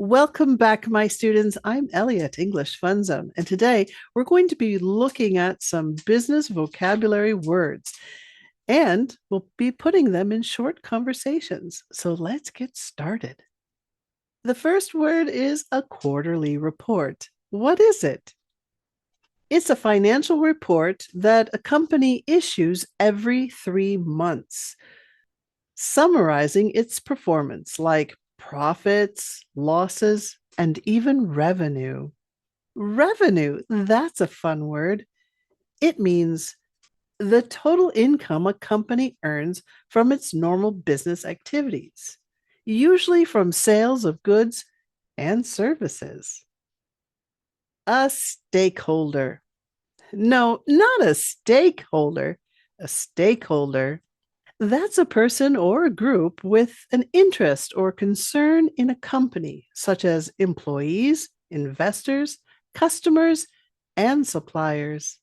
Welcome back, my students. I'm Elliot, English Fun Zone, and today we're going to be looking at some business vocabulary words, and we'll be putting them in short conversations. So let's get started. The first word is a quarterly report. What is it? It's a financial report that a company issues every 3 months, summarizing its performance, like profits, losses, and even revenue. Revenue, that's a fun word. It means the total income a company earns from its normal business activities, usually from sales of goods and services. A stakeholder. No, not a stakeholder. A stakeholder. That's a person or a group with an interest or concern in a company, such as employees, investors, customers, and suppliers.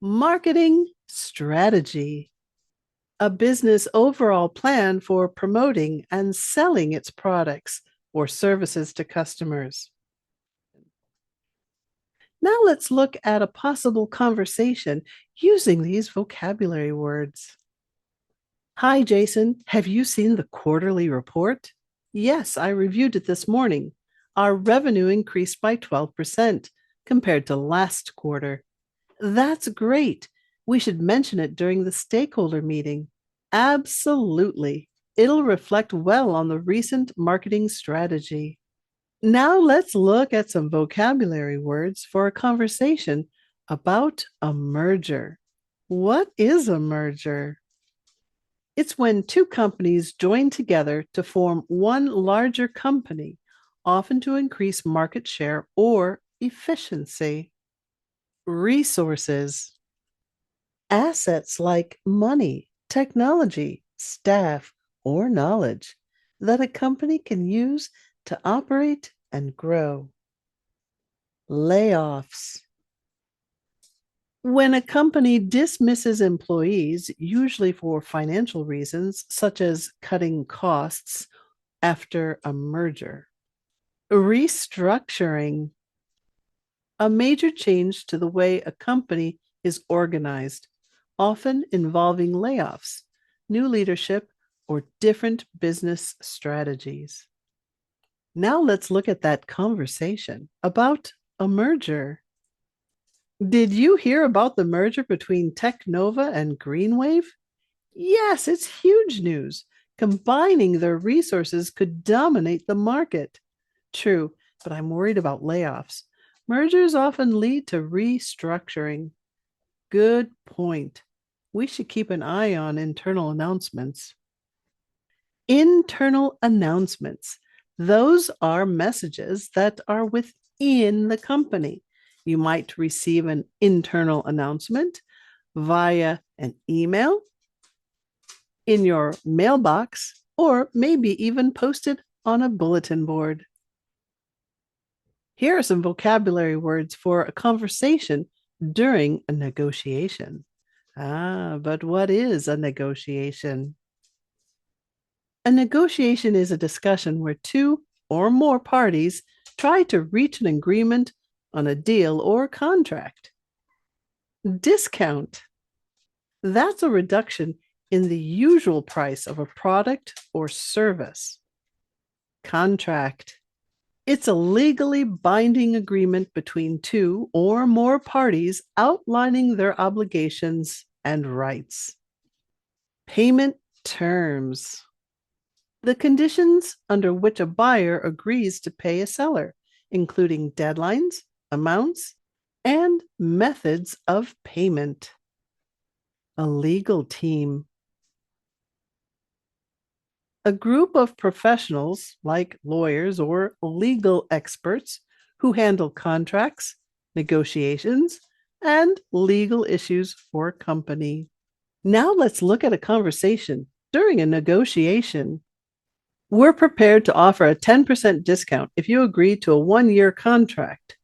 Marketing strategy, a business overall plan for promoting and selling its products or services to customers. Now let's look at a possible conversation using these vocabulary words. Hi, Jason. Have you seen the quarterly report? Yes, I reviewed it this morning. Our revenue increased by 12% compared to last quarter. That's great. We should mention it during the stakeholder meeting. Absolutely. It'll reflect well on the recent marketing strategy. Now let's look at some vocabulary words for a conversation about a merger. What is a merger? It's when two companies join together to form one larger company, often to increase market share or efficiency. Resources, assets like money, technology, staff, or knowledge that a company can use to operate and grow. Layoffs, when a company dismisses employees, usually for financial reasons, such as cutting costs after a merger. Restructuring, a major change to the way a company is organized, often involving layoffs, new leadership, or different business strategies. Now let's look at that conversation about a merger. Did you hear about the merger between Technova and Greenwave? Yes, it's huge news. Combining their resources could dominate the market. True, but I'm worried about layoffs. Mergers often lead to restructuring. Good point. We should keep an eye on internal announcements. Internal announcements. Those are messages that are within the company. You might receive an internal announcement via an email, in your mailbox, or maybe even posted on a bulletin board. Here are some vocabulary words for a conversation during a negotiation. But what is a negotiation? A negotiation is a discussion where two or more parties try to reach an agreement on a deal or contract. Discount. That's a reduction in the usual price of a product or service. Contract. It's a legally binding agreement between two or more parties outlining their obligations and rights. Payment terms. The conditions under which a buyer agrees to pay a seller, including deadlines, amounts, and methods of payment. A legal team. A group of professionals, like lawyers or legal experts, who handle contracts, negotiations, and legal issues for a company. Now let's look at a conversation during a negotiation. We're prepared to offer a 10% discount if you agree to a 1-year contract.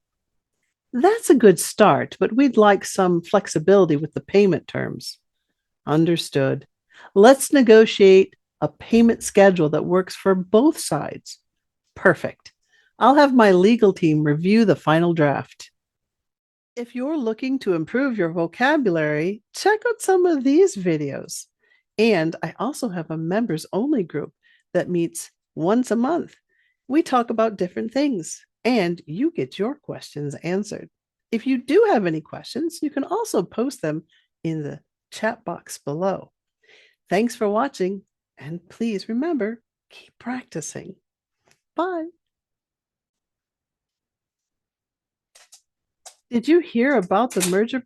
That's a good start, but we'd like some flexibility with the payment terms. Understood. Let's negotiate a payment schedule that works for both sides. Perfect. I'll have my legal team review the final draft. If you're looking to improve your vocabulary, check out some of these videos. And I also have a members only group that meets once a month. We talk about different things and you get your questions answered. If you do have any questions, you can also post them in the chat box below. Thanks for watching, and please remember, keep practicing. Bye. Did you hear about the merger